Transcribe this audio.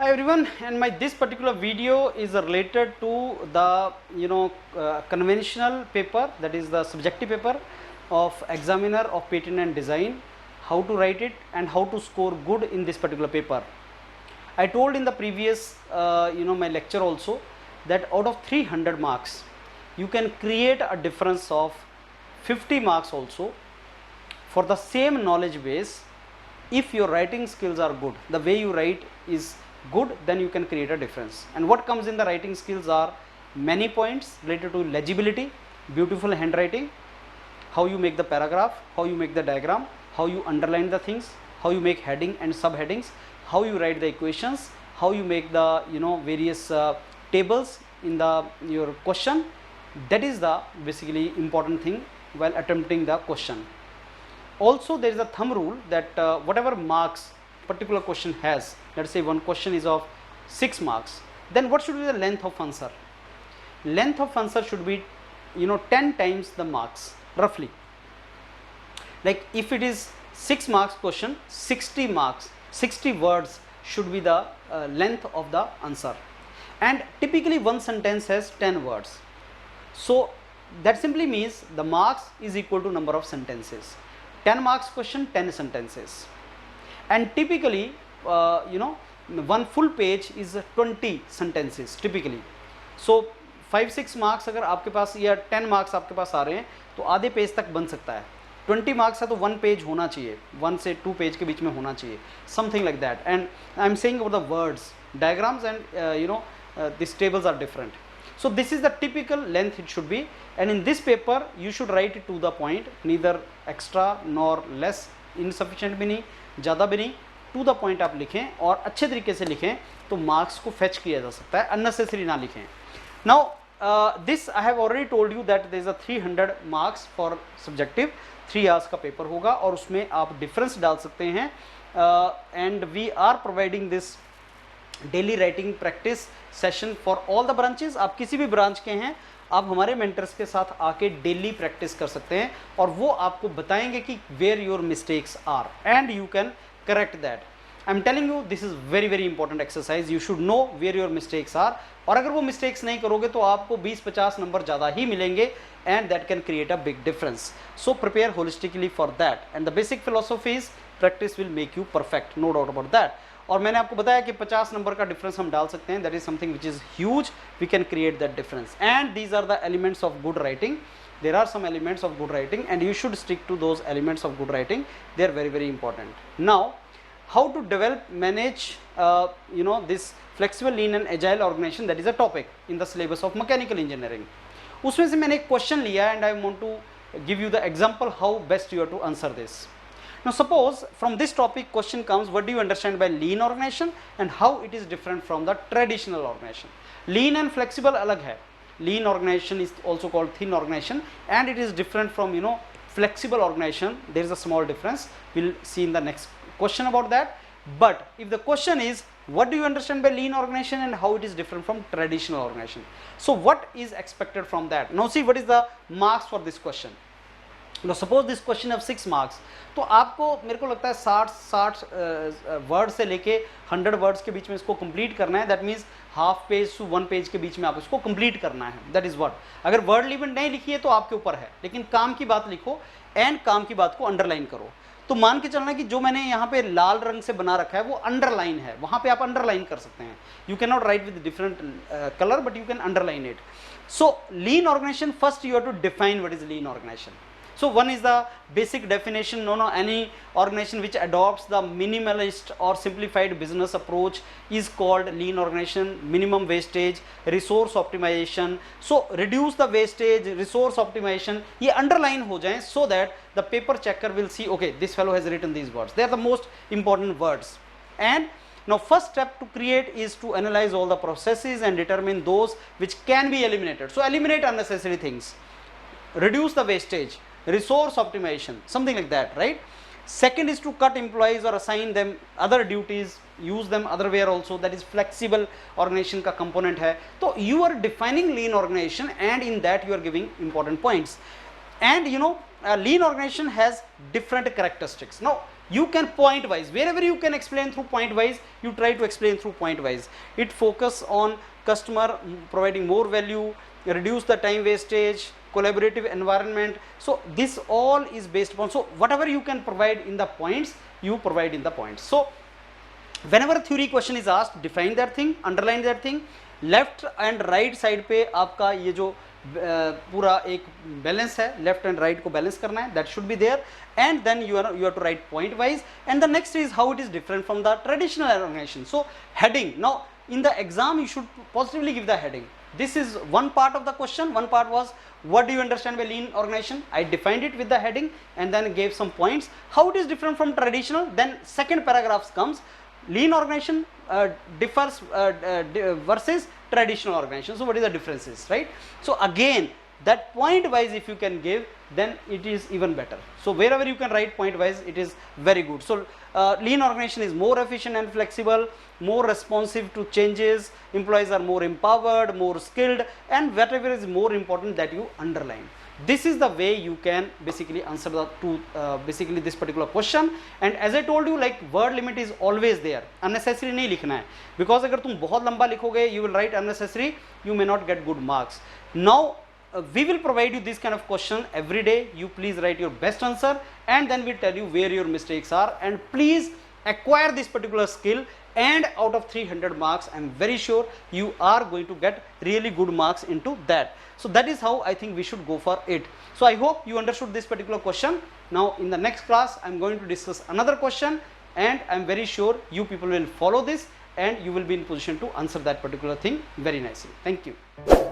Hi everyone, and this particular video is related to the conventional paper, that is the subjective paper of examiner of patent and design, how to write it and how to score good in this particular paper. I told in the previous my lecture also that out of 300 marks you can create a difference of 50 marks also for the same knowledge base. If your writing skills are good, the way you write is good, then you can create a difference. And what comes in the writing skills are many points related to legibility, beautiful handwriting, how you make the paragraph, how you make the diagram, how you underline the things, how you make heading and subheadings, how you write the equations, how you make the various tables in the your question. That is the basically important thing while attempting the question. Also there is a thumb rule that whatever marks particular question has, let's say one question is of 6 marks, then what should be the length of answer? Length of answer should be 10 times the marks roughly. Like if it is 6 marks question, 60 marks, 60 words should be the length of the answer, and typically one sentence has 10 words. So that simply means the marks is equal to number of sentences. 10 marks question, 10 sentences, and typically one full page is 20 sentences typically. So 5-6 marks अगर आपके पास या 10 marks आपके पास आ रहे हैं तो आधे page तक बन सकता है. 20 marks है तो 1 पेज होना चाहिए, 1 से 2 पेज के बीच में होना चाहिए, something like that. And I am saying about the words, diagrams and these tables are different. So this is the typical length it should be, and in this paper you should write it to the point, neither extra nor less, insufficient भी नहीं, ज़्यादा भी नहीं, to the point आप लिखें और अच्छे तरीके से लिखें तो मार्क्स को फेच किया जा सकता है, unnecessary ना लिखें. Now this I have already told you that there is a 300 marks for subjective, 3 hours का पेपर होगा और उसमें आप डिफरेंस डाल सकते हैं. And we are providing this daily writing practice session for all the branches. आप किसी भी ब्रांच के हैं, आप हमारे मेंटर्स के साथ आके डेली प्रैक्टिस कर सकते हैं और वो आपको बताएंगे कि where your mistakes are and you can correct that. I am telling you this is very very important exercise. You should know where your mistakes are, और अगर वो मिस्टेक्स नहीं करोगे तो आपको 20-50 नंबर ज़्यादा ही मिलेंगे, and that can create a big difference. So prepare holistically for that, and the basic philosophy is practice will make you perfect, no doubt about that. और मैंने आपको बताया कि 50 नंबर का डिफरेंस हम डाल सकते हैं. That is something which is huge, we can create that difference, and these are the elements of good writing. There are some elements of good writing and you should stick to those elements of good writing. They are very very important. Now how to develop, manage this flexible, lean and agile organization, that is a topic in the syllabus of mechanical engineering. उसमें से मैंने एक question लिया and I want to give you the example how best you have to answer this. Now suppose from this topic question comes, what do you understand by lean organization and how it is different from the traditional organization. Lean and flexible अलग है. Lean organization is also called thin organization and it is different from flexible organization. There is a small difference. We'll see in the next question about that. But if the question is what do you understand by lean organization and how it is different from traditional organization, so what is expected from that? Now see what is the marks for this question. Now suppose this question of 6 marks, तो आपको मेरे को लगता है 60 word से लेके 100 words के बीच में इसको कंप्लीट करना है. That means half page to 1 page के बीच में आप इसको कंप्लीट करना है. That is what. अगर वर्ड लिमिट नहीं लिखी है तो आपके ऊपर है, लेकिन काम की बात लिखो एंड काम की बात को अंडरलाइन करो. तो मान के चलना कि जो मैंने यहाँ पे लाल रंग से बना रखा है वो अंडरलाइन है, वहाँ पे आप अंडरलाइन कर सकते हैं. You can not write with different colour but you can underline it. So lean organisation, first you have to define what is lean organization. So one is the basic definition. Any organization which adopts the minimalist or simplified business approach is called lean organization. Minimum wastage, resource optimization. So reduce the wastage, resource optimization. ये underline हो जाएं so that the paper checker will see, okay, this fellow has written these words. They are the most important words. And now first step to create is to analyze all the processes and determine those which can be eliminated. So eliminate unnecessary things, reduce the wastage, resource optimization, something like that, right? Second is to cut employees or assign them other duties, use them other where also. That is flexible organization का component है. तो you are defining lean organization and in that you are giving important points. And lean organization has different characteristics. Now you can point wise, wherever you can explain through point wise, you try to explain through point wise. It focus on customer providing more value, reduce the time wastage, collaborative environment. So this all is based upon, so whatever you can provide in the points, you provide in the points. So whenever theory question is asked, define that thing, underline that thing. Left and right side पे आपका ये जो पूरा एक balance है, left and right को balance करना है, that should be there, and then you have to write point wise. And the next is how it is different from the traditional organisation. So heading, now in the exam you should positively give the heading. This is one part of the question. One part was, what do you understand by lean organization? I defined it with the heading and then gave some points how it is different from traditional. Then second paragraph comes, lean organization differs versus traditional organization. So what is the differences, right? So again, that point wise if you can give, then it is even better. So wherever you can write point wise, it is very good. So lean organization is more efficient and flexible, more responsive to changes, employees are more empowered, more skilled, and whatever is more important that you underline. This is the way you can basically answer basically this particular question. And as I told you, like word limit is always there. Unnecessary नहीं लिखना है, because अगर तुम बहुत लंबा लिखोगे, you will write unnecessary, you may not get good marks. Now we will provide you this kind of question every day. You please write your best answer, and then we tell you where your mistakes are, and please acquire this particular skill. And out of 300 marks, I am very sure you are going to get really good marks into that. So that is how I think we should go for it. So I hope you understood this particular question. Now in the next class, I am going to discuss another question, and I am very sure you people will follow this and you will be in position to answer that particular thing very nicely. Thank you.